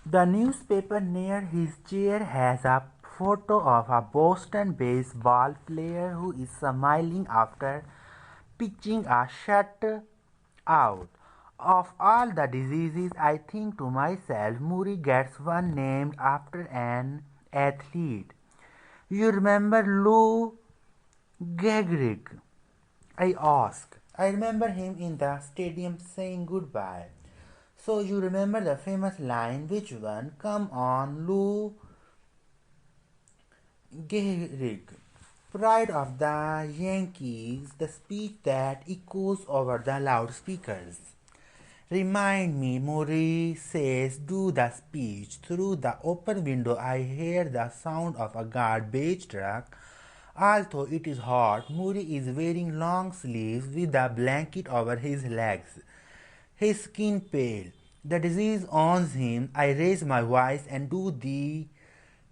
The newspaper near his chair has a photo of a Boston baseball player who is smiling after pitching a shutout. Of all the diseases, I think to myself, Muri gets one named after an athlete. You remember Lou Gehrig? I asked. I remember him in the stadium saying goodbye. So you remember the famous line, which one? Come on, Lou Gehrig. Pride of the Yankees, the speech that echoes over the loudspeakers. Remind me, Murray says, do the speech. Through the open window, I hear the sound of a garbage truck. Although it is hot, Murray is wearing long sleeves with a blanket over his legs. His skin pale. The disease owns him. I raise my voice and do the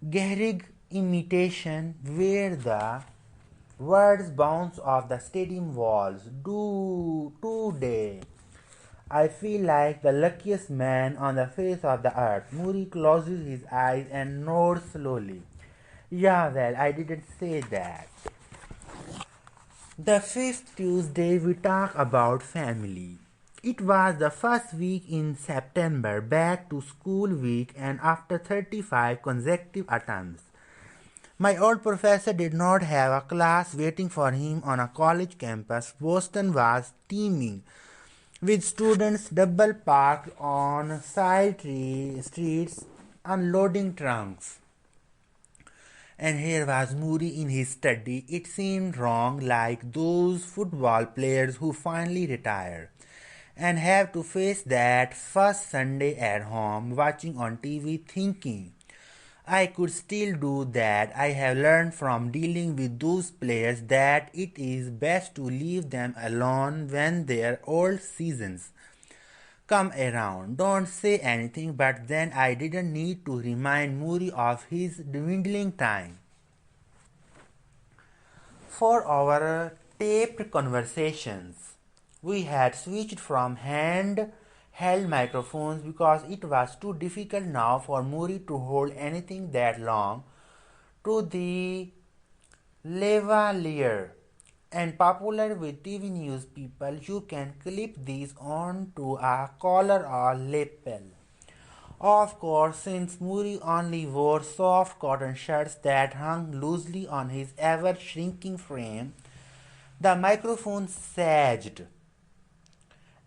Gehrig imitation where the words bounce off the stadium walls. Do today. I feel like the luckiest man on the face of the earth. Muri closes his eyes and nods slowly. Yeah, well, I didn't say that. The fifth Tuesday, we talk about family. It was the first week in September, back to school week, and after 35 consecutive attempts. My old professor did not have a class waiting for him on a college campus. Boston was teeming with students double parked on side streets unloading trunks. And here was Muri in his study. It seemed wrong, like those football players who finally retire and have to face that first Sunday at home watching on TV thinking, I could still do that. I have learned from dealing with those players that it is best to leave them alone when their old seasons come around. Don't say anything, but then I didn't need to remind Muri of his dwindling time. For our taped conversations, we had switched from hand held microphones because it was too difficult now for Muri to hold anything that long to the lavalier and popular with TV news people. You can clip these onto a collar or lapel. Of course, since Muri only wore soft cotton shirts that hung loosely on his ever shrinking frame, the microphone sagged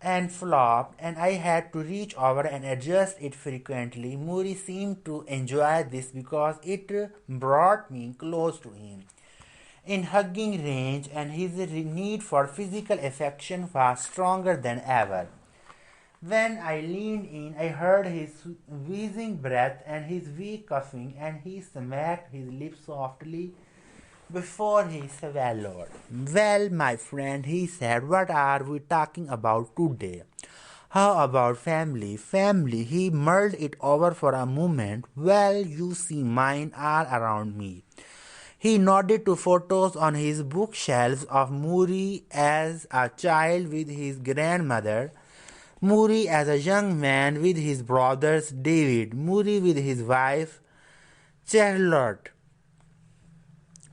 and flopped, and I had to reach over and adjust it frequently. Muri seemed to enjoy this because it brought me close to him in hugging range, and his need for physical affection was stronger than ever. When I leaned in, I heard his wheezing breath and his weak coughing, and he smacked his lips softly before he swallowed. Well, my friend, he said, what are we talking about today? How about family? Family, he mulled it over for a moment. Well, you see mine all around me. He nodded to photos on his bookshelves of Muri as a child with his grandmother, Muri as a young man with his brothers David, Muri with his wife Charlotte,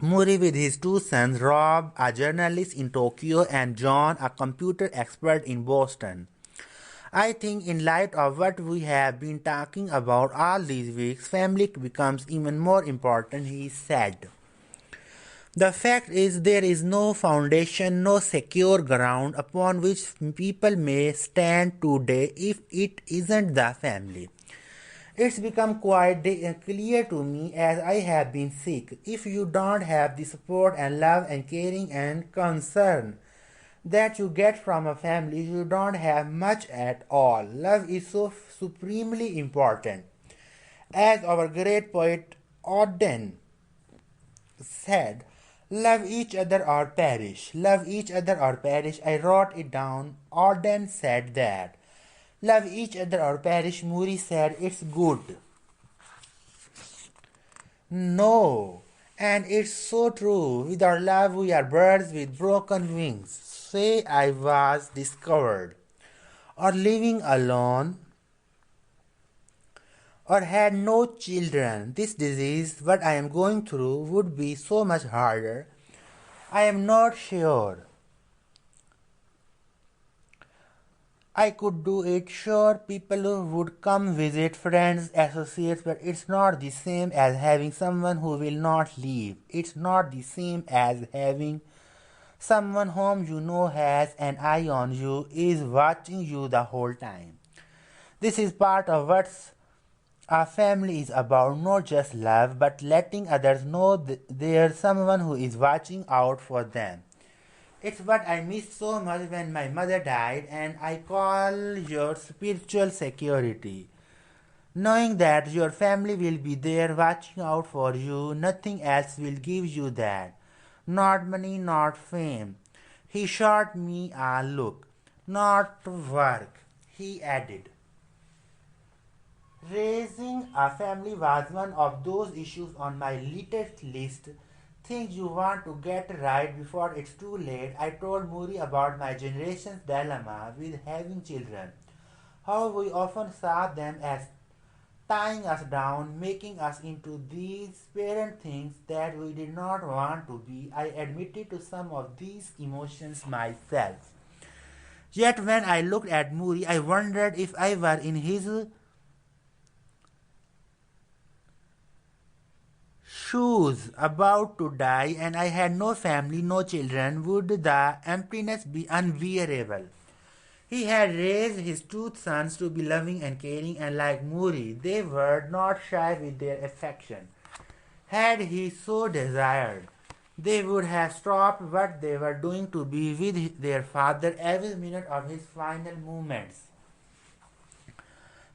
Muri with his two sons Rob, a journalist in Tokyo, and John, a computer expert in Boston. I think, in light of what we have been talking about all these weeks, family becomes even more important, he said. The fact is, there is no foundation, no secure ground upon which people may stand today if it isn't the family. It's become quite clear to me as I have been sick. If you don't have the support and love and caring and concern that you get from a family, you don't have much at all. Love is so supremely important. As our great poet Auden said, love each other or perish. Love each other or perish. I wrote it down. Auden said that. Love each other or perish. Muri said it's good. No. And it's so true. Without love, we are birds with broken wings. Say I was discovered. Or living alone or had no children, this disease, what I am going through, would be so much harder. I am not sure I could do it. Sure, people would come visit, friends, associates, but it's not the same as having someone who will not leave. It's not the same as having someone whom you know has an eye on you, is watching you the whole time. This is part of what our family is about, not just love, but letting others know there's someone who is watching out for them. It's what I missed so much when my mother died, and I call your spiritual security. Knowing that your family will be there watching out for you, nothing else will give you that. Not money, not fame. He shot me a look. Not work, he added. Raising a family was one of those issues on my latest list. Things you want to get right before it's too late. I told Muri about my generation's dilemma with having children. How we often saw them as tying us down, making us into these parent things that we did not want to be. I admitted to some of these emotions myself. Yet when I looked at Muri, I wondered if I were in his shoes, about to die, and I had no family, no children, would the emptiness be unbearable? He had raised his two sons to be loving and caring, and like Muri, they were not shy with their affection. Had he so desired, they would have stopped what they were doing to be with their father every minute of his final moments.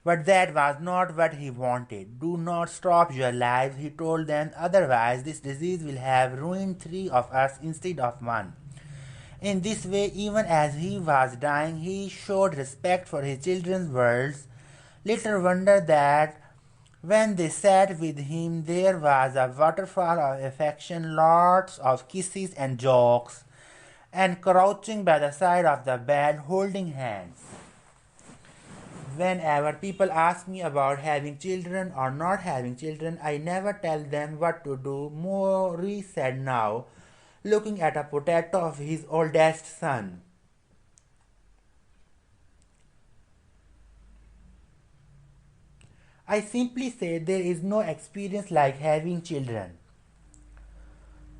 But that was not what he wanted. Do not stop your lives, he told them, otherwise, this disease will have ruined three of us instead of one. In this way, even as he was dying, he showed respect for his children's worlds. Little wonder that when they sat with him, there was a waterfall of affection, lots of kisses and jokes, and crouching by the side of the bed, holding hands. Whenever people ask me about having children or not having children, I never tell them what to do. Mori said now, looking at a potato of his oldest son. I simply say there is no experience like having children.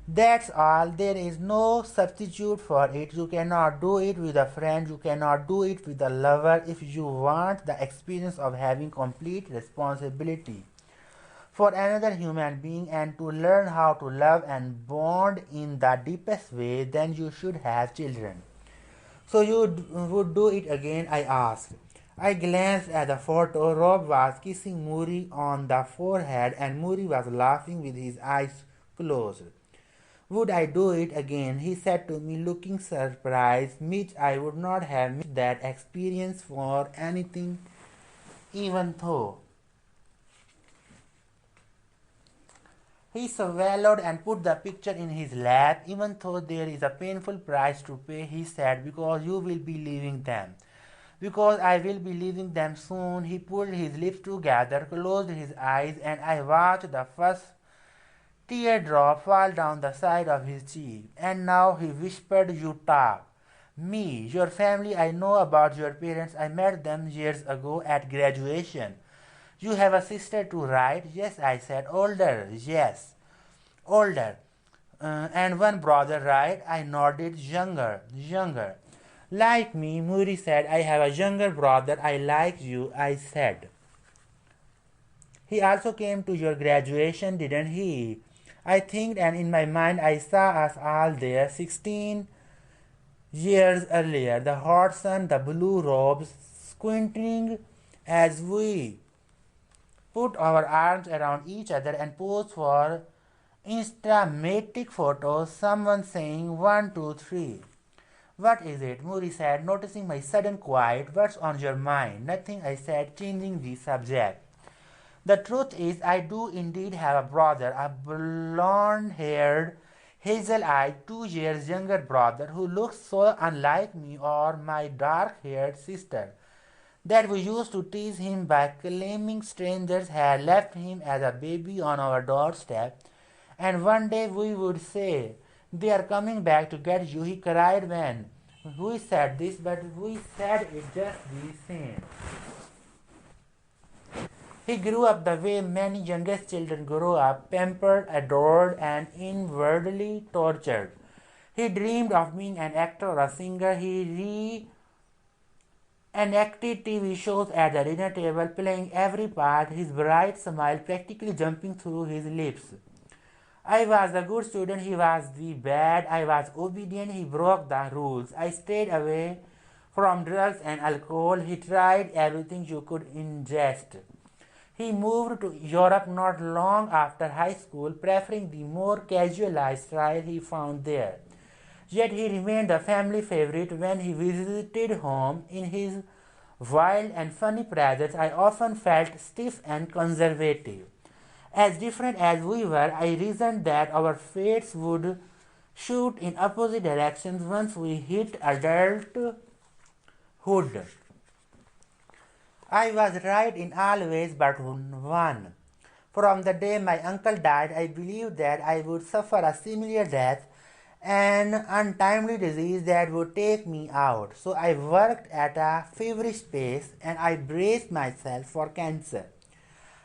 That's all. There is no substitute for it. You cannot do it with a friend. You cannot do it with a lover if you want the experience of having complete responsibility for another human being and to learn how to love and bond in the deepest way. Then you should have children. So you would do it again? I asked. I glanced at the photo. Rob was kissing Muri on the forehead and Muri was laughing with his eyes closed. Would I do it again? He said to me, looking surprised. Mitch, I would not have missed that experience for anything, even though. He swallowed and put the picture in his lap. Even though there is a painful price to pay, he said, because you will be leaving them. Because I will be leaving them soon. He pulled his lips together, closed his eyes, and I watched the first teardrop fall down the side of his cheek. And now he whispered, you talk. Me, your family, I know about your parents. I met them years ago at graduation. You have a sister too, right? Yes, I said. Older, yes. Older. And one brother, right? I nodded. Younger, younger. Like me, Muri said. I have a younger brother. I like you, I said. He also came to your graduation, didn't he? I think, and in my mind I saw us all there, 16 years earlier, the hot sun, the blue robes, squinting as we put our arms around each other and posed for Instamatic photos, someone saying 1, 2, 3. What is it? Muri said, noticing my sudden quiet. What's on your mind? Nothing, I said, changing the subject. The truth is, I do indeed have a brother, a blonde-haired, hazel-eyed, 2 years younger brother who looks so unlike me or my dark-haired sister that we used to tease him by claiming strangers had left him as a baby on our doorstep, and one day we would say, "They are coming back to get you," he cried when we said this, but we said it just the same. He grew up the way many youngest children grow up, pampered, adored, and inwardly tortured. He dreamed of being an actor or a singer. He enacted TV shows at the dinner table, playing every part, his bright smile practically jumping through his lips. I was the good student, he was the bad. I was obedient, he broke the rules. I stayed away from drugs and alcohol. He tried everything you could ingest. He moved to Europe not long after high school, preferring the more casual lifestyle he found there. Yet he remained the family favorite. When he visited home in his wild and funny presence, I often felt stiff and conservative. As different as we were, I reasoned that our fates would shoot in opposite directions once we hit adulthood. I was right in all ways but one. From the day my uncle died, I believed that I would suffer a similar death, an untimely disease that would take me out. So I worked at a feverish pace and I braced myself for cancer.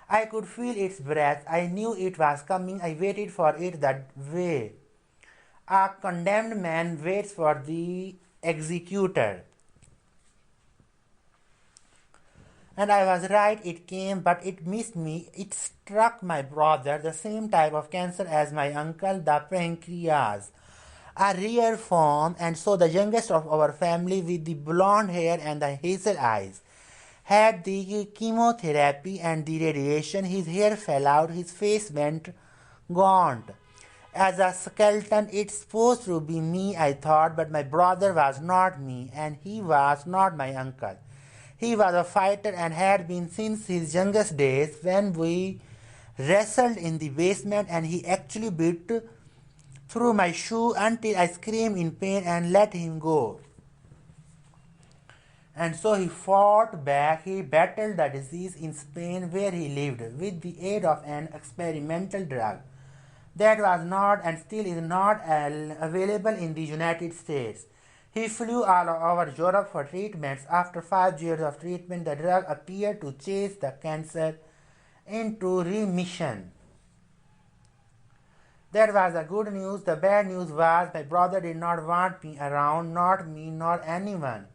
I could feel its breath. I knew it was coming. I waited for it that way a condemned man waits for the executor. And I was right, it came, but it missed me. It struck my brother, the same type of cancer as my uncle, the pancreas. A rare form, and so the youngest of our family with the blonde hair and the hazel eyes had the chemotherapy and the radiation. His hair fell out, his face went gaunt. As a skeleton, it's supposed to be me, I thought, but my brother was not me, and he was not my uncle. He was a fighter and had been since his youngest days when we wrestled in the basement and he actually bit through my shoe until I screamed in pain and let him go. And so he fought back. He battled the disease in Spain where he lived with the aid of an experimental drug that was not and still is not available in the United States. He flew all over Europe for treatments. After 5 years of treatment, the drug appeared to chase the cancer into remission. That was the good news. The bad news was my brother did not want me around, not me nor anyone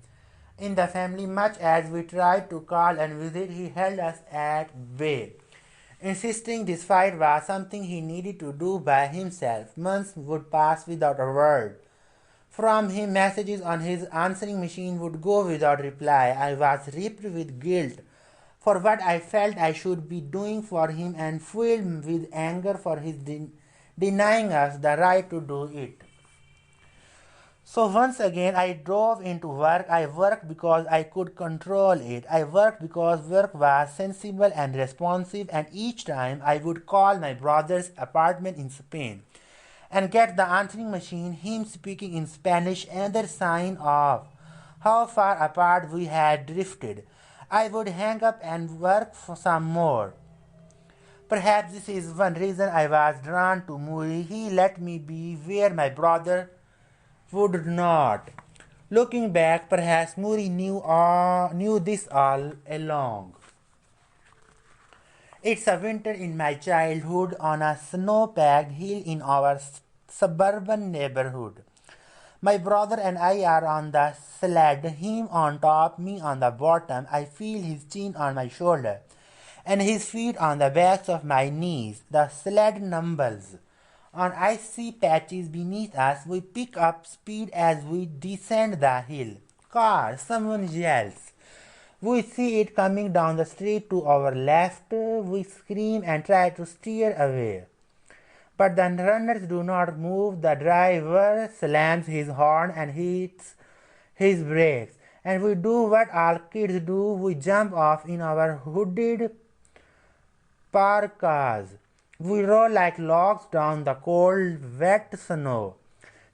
in the family. Much as we tried to call and visit, he held us at bay, insisting this fight was something he needed to do by himself. Months would pass without a word from him. Messages on his answering machine would go without reply. I was ripped with guilt for what I felt I should be doing for him and filled with anger for his denying us the right to do it. So once again I drove into work. I worked because I could control it. I worked because work was sensible and responsive, and each time I would call my brother's apartment in Spain and get the answering machine, him speaking in Spanish, another sign of how far apart we had drifted. I would hang up and work for some more. Perhaps this is one reason I was drawn to Muri. He let me be where my brother would not. Looking back, perhaps Muri knew this all along. It's a winter in my childhood on a snow-packed hill in our suburban neighborhood. My brother and I are on the sled, him on top, me on the bottom. I feel his chin on my shoulder and his feet on the backs of my knees. The sled numbles on icy patches beneath us. We pick up speed as we descend the hill. Car, someone yells. We see it coming down the street to our left. We scream and try to steer away. But the runners do not move. The driver slams his horn and hits his brakes. And we do what all kids do. We jump off in our hooded parkas. We roll like logs down the cold, wet snow.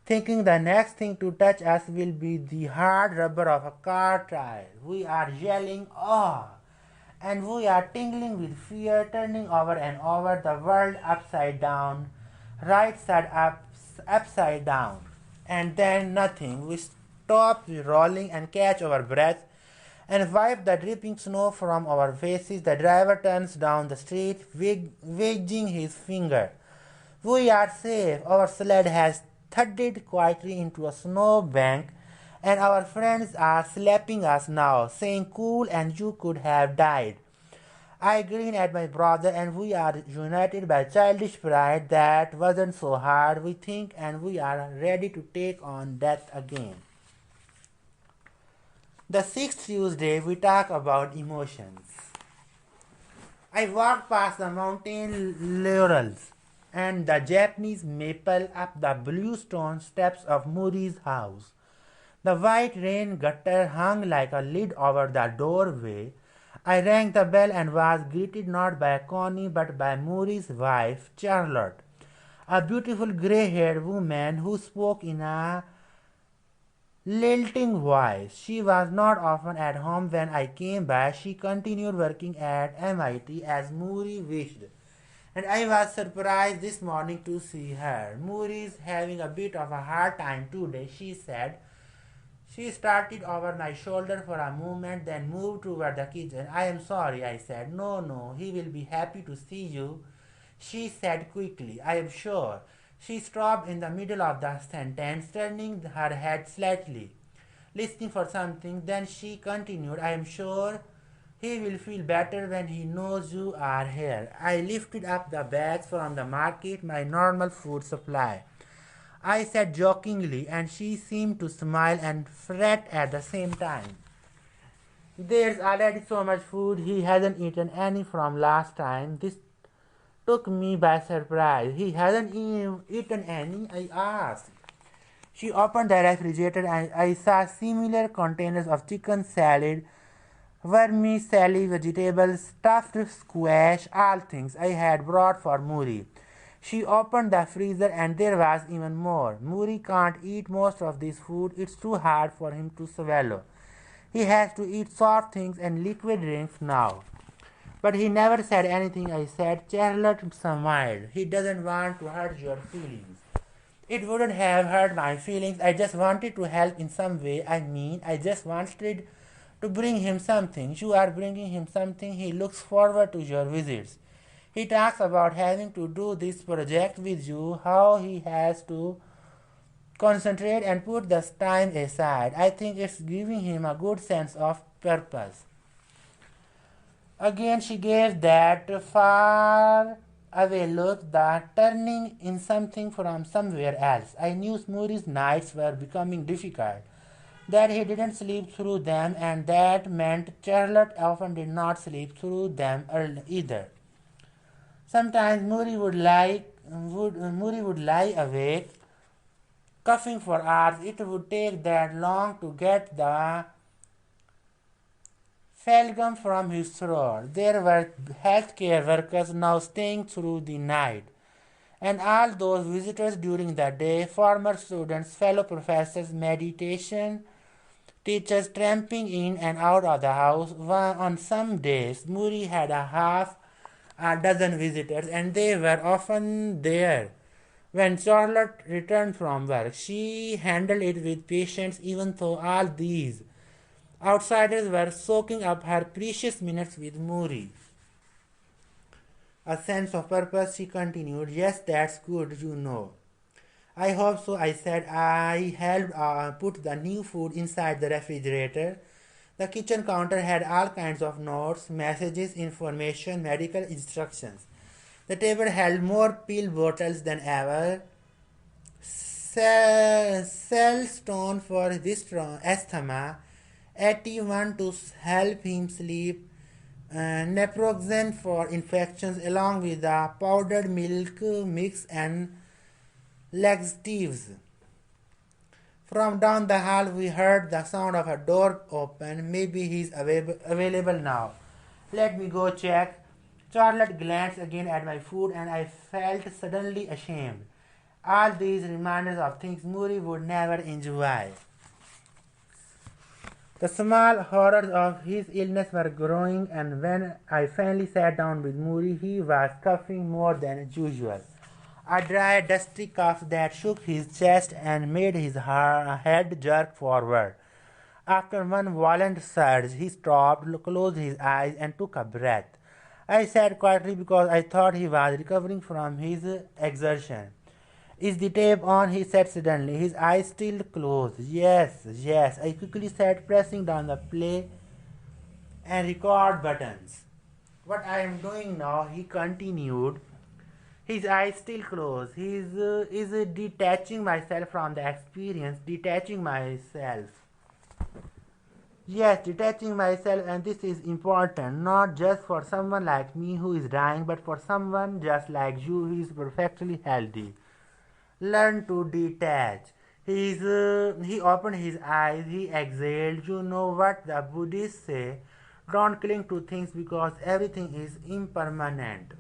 thinking the next thing to touch us will be the hard rubber of a car tire. We are yelling, "Oh!" and we are tingling with fear, turning over and over, the world upside down, right side up, upside down. And then nothing. We stop rolling and catch our breath and wipe the dripping snow from our faces. The driver turns down the street, wagging his finger. We are safe. Our sled has thudded quietly into a snow bank, and our friends are slapping us now, saying, "Cool, and you could have died." I grin at my brother, and we are united by childish pride. That wasn't so hard, we think, and we are ready to take on death again. The sixth Tuesday, we talk about emotions. I walked past the mountain laurels and the Japanese maple up the blue stone steps of Muri's house. The white rain gutter hung like a lid over the doorway. I rang the bell and was greeted not by Connie but by Muri's wife, Charlotte, a beautiful grey-haired woman who spoke in a lilting voice. She was not often at home when I came by. She continued working at MIT as Muri wished, and I was surprised this morning to see her. "Muri is having a bit of a hard time today," she said. She started over my shoulder for a moment, then moved toward the kitchen. "I am sorry," I said. "No, no, he will be happy to see you," she said quickly. "I am sure." She stopped in the middle of the sentence, turning her head slightly, listening for something. Then she continued, "I am sure he will feel better when he knows you are here." I lifted up the bags from the market, my normal food supply, I said jokingly, and she seemed to smile and fret at the same time. "There's already so much food. He hasn't eaten any from last time." This took me by surprise. "He hasn't eaten any?" I asked. She opened the refrigerator and I saw similar containers of chicken salad, vermicelli, vegetables, stuffed squash, all things I had brought for Muri. She opened the freezer and there was even more. "Muri can't eat most of this food. It's too hard for him to swallow. He has to eat soft things and liquid drinks now." "But he never said anything," I said. Charlotte smiled. "He doesn't want to hurt your feelings." "It wouldn't have hurt my feelings. I just wanted to help in some way. I just wanted to bring him something." "You are bringing him something. He looks forward to your visits. He talks about having to do this project with you, how he has to concentrate and put the time aside. I think it's giving him a good sense of purpose." Again she gave that far away look, the turning in something from somewhere else. I knew Muri's nights were becoming difficult, that he didn't sleep through them, and that meant Charlotte often did not sleep through them either. Sometimes Muri would lie awake, coughing for hours. It would take that long to get the phlegm from his throat. There were healthcare workers now staying through the night, and all those visitors during the day, former students, fellow professors, meditation teachers tramping in and out of the house. On some days, Muri had a dozen visitors, and they were often there when Charlotte returned from work. She handled it with patience, even though all these outsiders were soaking up her precious minutes with Muri. "A sense of purpose," she continued. "Yes, that's good, you know." "I hope so," I said. I helped put the new food inside the refrigerator. The kitchen counter had all kinds of notes, messages, information, medical instructions. The table held more pill bottles than ever. Cellstone for this asthma, 81 to help him sleep, naproxen for infections, along with the powdered milk mix and laxatives. From down the hall we heard the sound of a door open. "Maybe he's available now. Let me go check." Charlotte glanced again at my food and I felt suddenly ashamed. All these reminders of things Muri would never enjoy. The small horrors of his illness were growing, and when I finally sat down with Muri, he was coughing more than usual. A dry, dusty cough that shook his chest and made his head jerk forward. After one violent surge, he stopped, closed his eyes, and took a breath. I sat quietly because I thought he was recovering from his exertion. Is the tape on? He said suddenly, his eyes still closed. Yes, yes. I quickly said, pressing down the play and record buttons. What I am doing now, he continued, his eyes still closed. He is detaching myself from the experience, detaching myself. Yes, detaching myself, and this is important, not just for someone like me who is dying, but for someone just like you who is perfectly healthy. Learn to detach. He opened his eyes, he exhaled. You know what the Buddhists say, don't cling to things because everything is impermanent.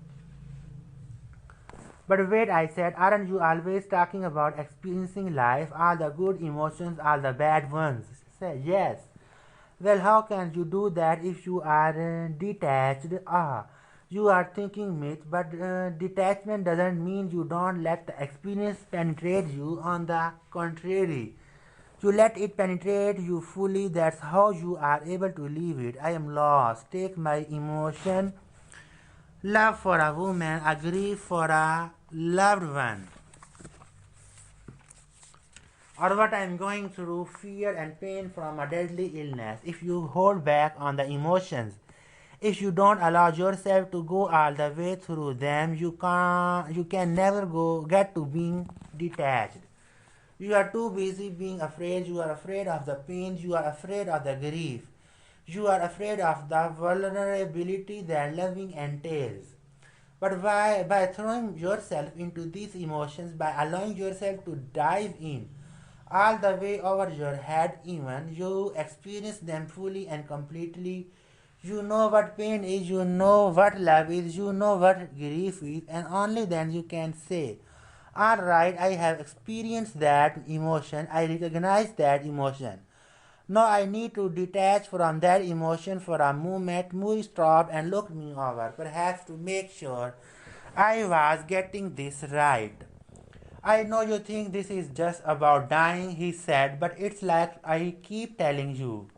But wait, I said, aren't you always talking about experiencing life, all the good emotions, all the bad ones? She said, yes. Well, how can you do that if you are detached? You are thinking myth, but detachment doesn't mean you don't let the experience penetrate you. On the contrary, you let it penetrate you fully. That's how you are able to leave it. I am lost. Take my emotion. Love for a woman, a grief for a loved one, or what I am going through, fear and pain from a deadly illness. If you hold back on the emotions, if you don't allow yourself to go all the way through them, you can never get to being detached. You are too busy being afraid. You are afraid of the pain. You are afraid of the grief. You are afraid of the vulnerability that loving entails. But by throwing yourself into these emotions, by allowing yourself to dive in all the way over your head, even, you experience them fully and completely. You know what pain is, you know what love is, you know what grief is, and only then you can say, alright, I have experienced that emotion, I recognize that emotion. Now I need to detach from that emotion for a moment. Moore stopped and looked me over, perhaps to make sure I was getting this right. I know you think this is just about dying, he said, but it's like I keep telling you.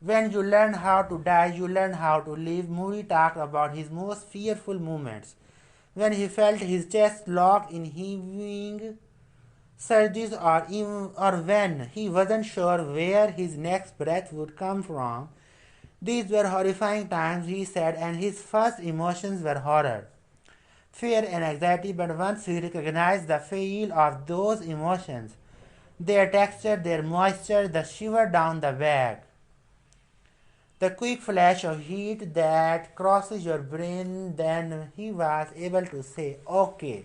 When you learn how to die, you learn how to live. Moore talked about his most fearful moments. When he felt his chest locked in heaving surges, or when he wasn't sure where his next breath would come from. These were horrifying times, he said, and his first emotions were horror, fear, and anxiety. But once he recognized the feel of those emotions, their texture, their moisture, the shiver down the back, the quick flash of heat that crosses your brain, then he was able to say, okay,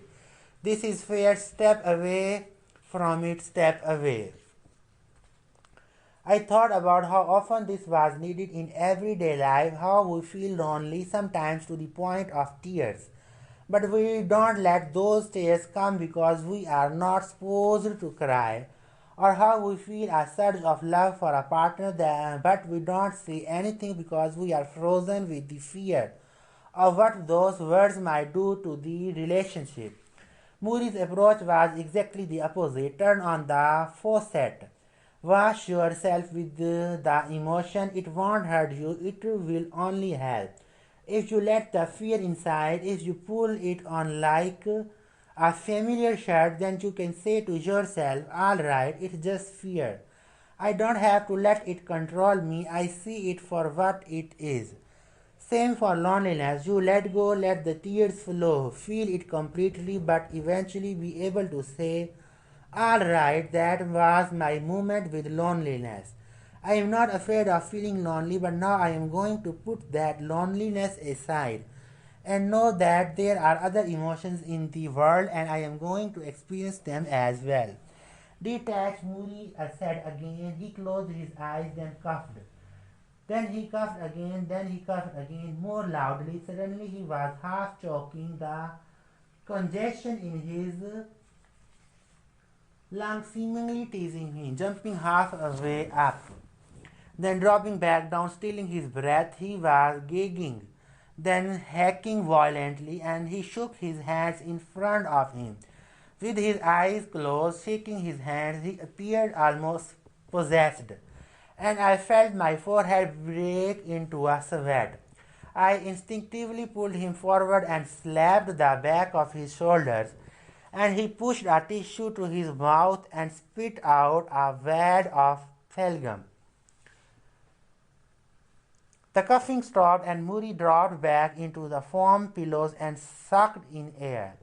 this is fair, step away from it, step away. I thought about how often this was needed in everyday life, how we feel lonely, sometimes to the point of tears. But we don't let those tears come because we are not supposed to cry, or how we feel a surge of love for a partner, but we don't say anything because we are frozen with the fear of what those words might do to the relationship. Moore's approach was exactly the opposite. Turn on the faucet. Wash yourself with the emotion. It won't hurt you, it will only help. If you let the fear inside, if you pull it on like a familiar shirt, then you can say to yourself, alright, it's just fear. I don't have to let it control me. I see it for what it is. Same for loneliness. You let go, let the tears flow, feel it completely, but eventually be able to say, alright, that was my moment with loneliness. I am not afraid of feeling lonely, but now I am going to put that loneliness aside and know that there are other emotions in the world and I am going to experience them as well. Detached, Moody said again. He closed his eyes, then coughed. Then he coughed again, then he coughed again, more loudly. Suddenly he was half choking. The congestion in his lungs, seemingly teasing him, jumping halfway up, then dropping back down, stealing his breath. He was gagging, then hacking violently, and he shook his hands in front of him. With his eyes closed, shaking his hands, he appeared almost possessed, and I felt my forehead break into a sweat. I instinctively pulled him forward and slapped the back of his shoulders, and he pushed a tissue to his mouth and spit out a wad of phalgum. The coughing stopped, and Muri dropped back into the foam pillows and sucked in air.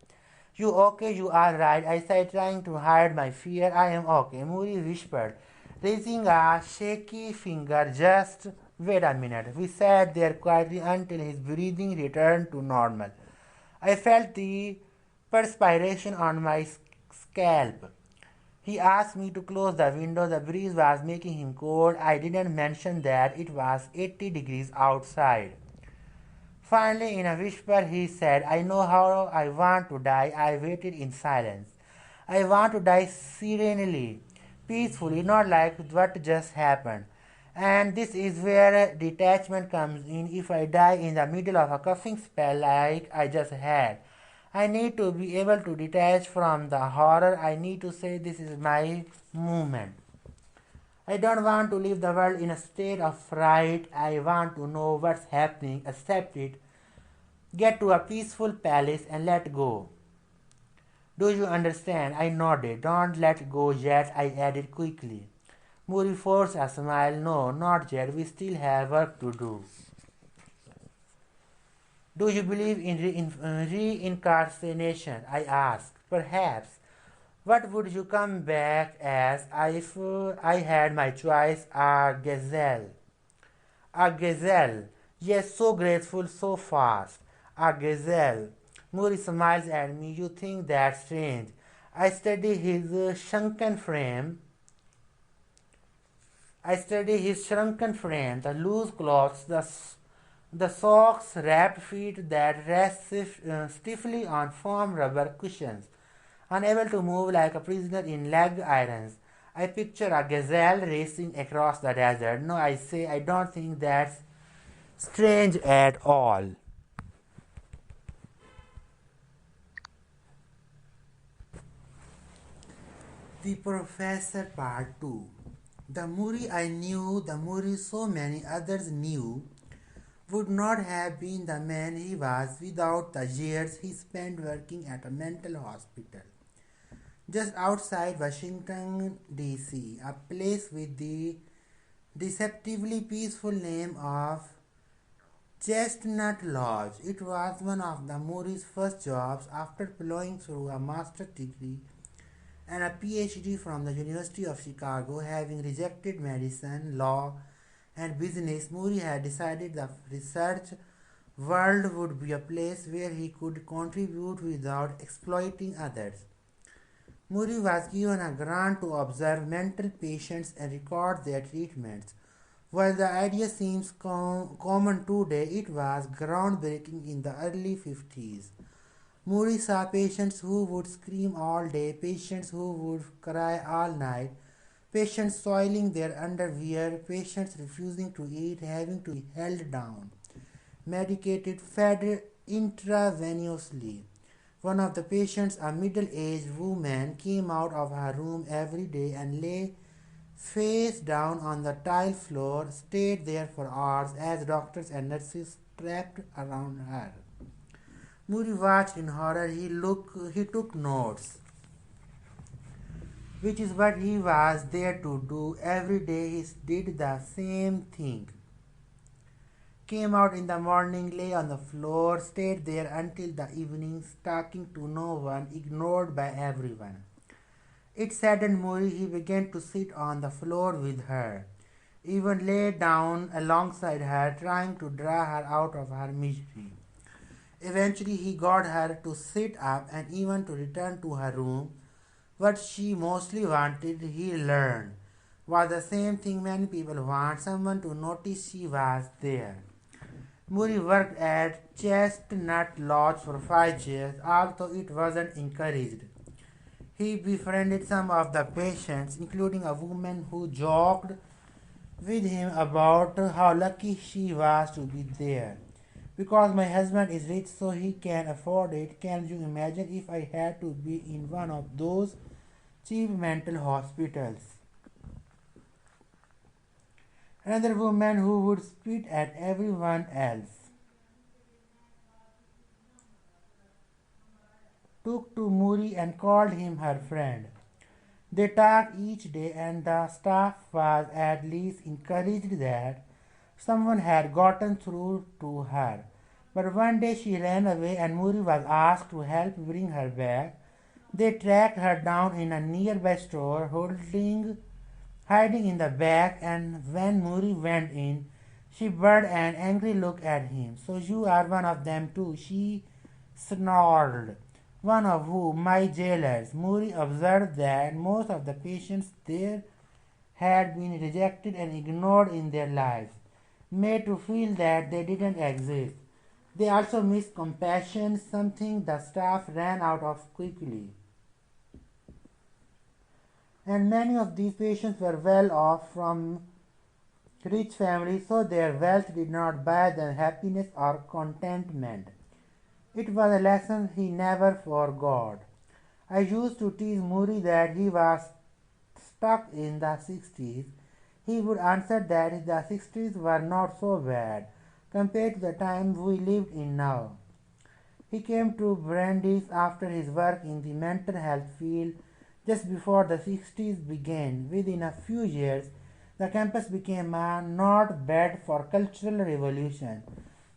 You okay? You are right, I said, trying to hide my fear. I am okay, Muri whispered, raising a shaky finger. Just wait a minute. We sat there quietly until his breathing returned to normal. I felt the perspiration on my scalp. He asked me to close the window. The breeze was making him cold. I didn't mention that it was 80 degrees outside. Finally, in a whisper, he said, I know how I want to die. I waited in silence. I want to die serenely, peacefully, not like what just happened. And this is where detachment comes in. If I die in the middle of a coughing spell like I just had, I need to be able to detach from the horror. I need to say, this is my movement. I don't want to leave the world in a state of fright. I want to know what's happening, accept it, get to a peaceful palace and let go. Do you understand? I nodded. Don't let go yet, I added quickly. Muri forced a smile. No, not yet. We still have work to do. Do you believe in reincarnation? I asked. Perhaps. What would you come back as if I had my choice? A gazelle. A gazelle. Yes, so graceful, so fast. A gazelle. Muri smiles at me. You think that's strange. I study his shrunken frame. The loose clothes, the socks, wrapped feet that rest stiffly on firm rubber cushions, unable to move like a prisoner in leg irons. I picture a gazelle racing across the desert. No, I say, I don't think that's strange at all. The Professor Part 2. The Muri I knew, the Muri so many others knew, would not have been the man he was without the years he spent working at a mental hospital just outside Washington, D.C., a place with the deceptively peaceful name of Chestnut Lodge. It was one of the Muri's first jobs after plowing through a master's degree and a PhD from the University of Chicago. Having rejected medicine, law, and business, Muri had decided the research world would be a place where he could contribute without exploiting others. Muri was given a grant to observe mental patients and record their treatments. While the idea seems common today, it was groundbreaking in the early 50s. Muri saw patients who would scream all day, patients who would cry all night, patients soiling their underwear, patients refusing to eat, having to be held down, medicated, fed intravenously. One of the patients, a middle-aged woman, came out of her room every day and lay face down on the tile floor, stayed there for hours as doctors and nurses strapped around her. Muri watched in horror. He took notes, which is what he was there to do. Every day he did the same thing. Came out in the morning, lay on the floor, stayed there until the evening, talking to no one, ignored by everyone. It saddened Muri. He began to sit on the floor with her, even lay down alongside her, trying to draw her out of her misery. Eventually he got her to sit up and even to return to her room. What she mostly wanted, he learned, was the same thing many people want: someone to notice she was there. Muri worked at Chestnut Lodge for 5 years, although it wasn't encouraged. He befriended some of the patients, including a woman who joked with him about how lucky she was to be there. Because my husband is rich, so he can afford it. Can you imagine if I had to be in one of those cheap mental hospitals? Another woman who would spit at everyone else took to Muri and called him her friend. They talked each day, and the staff was at least encouraged that someone had gotten through to her. But one day she ran away, and Muri was asked to help bring her back. They tracked her down in a nearby store, hiding in the back, and when Muri went in, she burned an angry look at him. So you are one of them too, she snarled. One of who? My jailers. Muri observed that most of the patients there had been rejected and ignored in their lives, made to feel that they didn't exist. They also missed compassion, something the staff ran out of quickly. And many of these patients were well off from rich families, so their wealth did not buy them happiness or contentment. It was a lesson he never forgot. I used to tease Muri that he was stuck in the 60s. He would answer that the 60s were not so bad compared to the time we lived in now. He came to Brandeis after his work in the mental health field just before the 60s began. Within a few years, the campus became a not-bed for cultural revolution.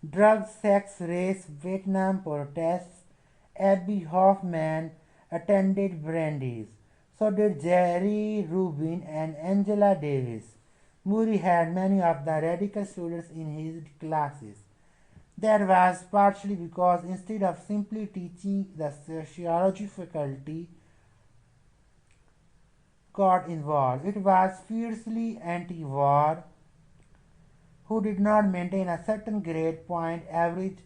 Drugs, sex, race, Vietnam protests. Abby Hoffman attended Brandeis. So did Jerry Rubin and Angela Davis. Muri had many of the radical students in his classes. That was partially because instead of simply teaching, the sociology faculty got involved. It was fiercely anti-war, who did not maintain a certain grade point average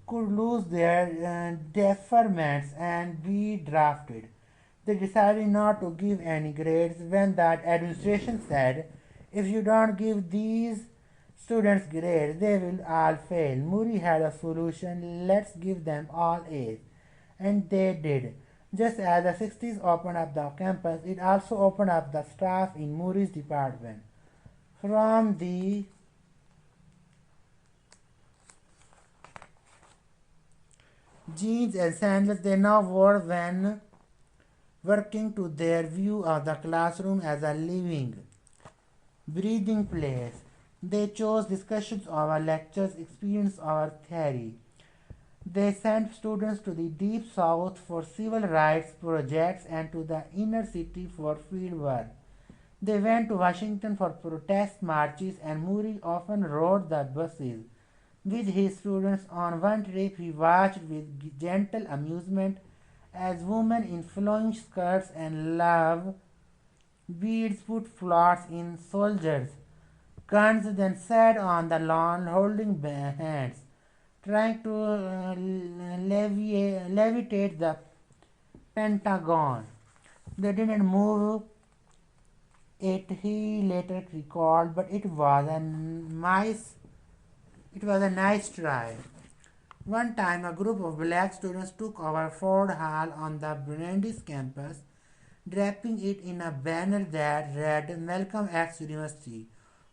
could lose their deferments and be drafted. They decided not to give any grades when that administration said, if you don't give these students grades, they will all fail. Muri had a solution, let's give them all A's. And they did. Just as the 60s opened up the campus, it also opened up the staff in Muri's department. From the jeans and sandals they now wore when working to their view of the classroom as a living, breathing place. They chose discussions over lectures, experience over theory. They sent students to the deep south for civil rights projects and to the inner city for field work. They went to Washington for protest marches, and Muri often rode the buses with his students. On one trip, he watched with gentle amusement as women in flowing skirts and love beads put flowers in soldiers' guns, then sat on the lawn holding hands, trying to levitate the Pentagon. They didn't move it, he later recalled, but it was a nice try. One time, a group of black students took over Ford Hall on the Brandeis campus, draping it in a banner that read Malcolm X University.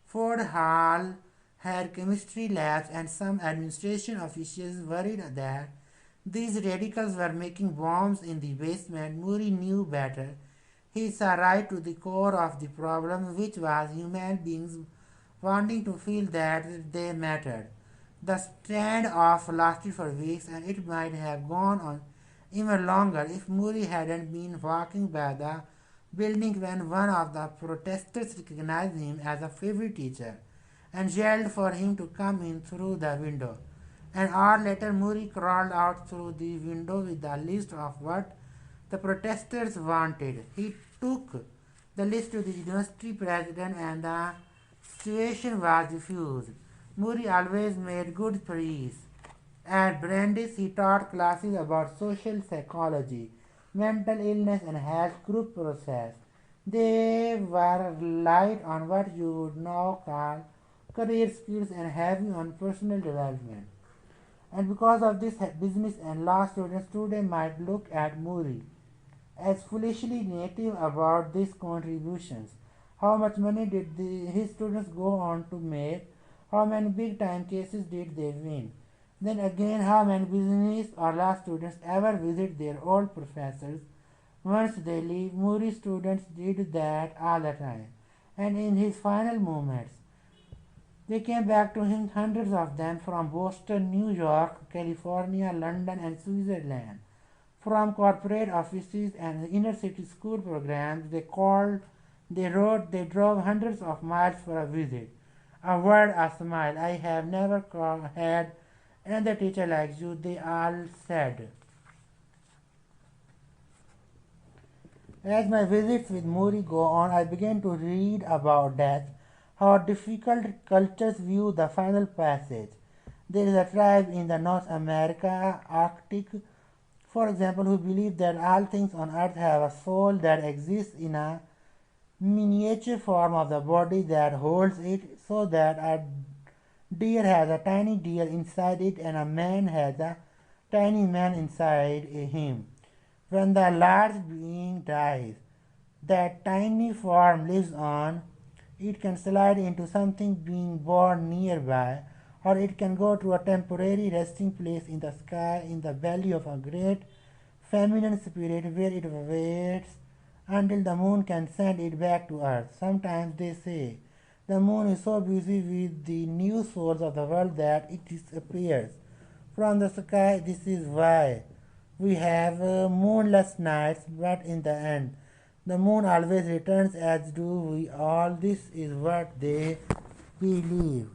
Ford Hall had chemistry labs, and some administration officials worried that these radicals were making bombs in the basement. Muri knew better. He saw right to the core of the problem, which was human beings wanting to feel that they mattered. The standoff lasted for weeks, and it might have gone on even longer if Muri hadn't been walking by the building when one of the protesters recognized him as a favorite teacher and yelled for him to come in through the window. An hour later, Muri crawled out through the window with a list of what the protesters wanted. He took the list to the university president, and the situation was diffused. Muri always made good priests. At Brandeis, he taught classes about social psychology, mental illness, and health group process. They were light on what you would now call career skills and heavy on personal development. And because of this, business and law students today might look at Muri as foolishly negative about these contributions. How much money did his students go on to make? How many big time cases did they win? Then again, how many business or law students ever visit their old professors once they leave? Muri students did that all the time. And in his final moments, they came back to him, hundreds of them from Boston, New York, California, London, and Switzerland. From corporate offices and inner city school programs, they called, they wrote, they drove hundreds of miles for a visit. A word, a smile. I have never had another teacher like you, they all said. As my visits with Muri go on, I began to read about death, how difficult cultures view the final passage. There is a tribe in the North America, Arctic, for example, who believe that all things on earth have a soul that exists in a miniature form of the body that holds it, so that a deer has a tiny deer inside it and a man has a tiny man inside him. When the large being dies, that tiny form lives on. It can slide into something being born nearby, or it can go to a temporary resting place in the sky in the belly of a great feminine spirit where it waits until the moon can send it back to earth. Sometimes they say the moon is so busy with the new souls of the world that it disappears from the sky. This is why we have moonless nights, but in the end, the moon always returns, as do we all. This is what they believe.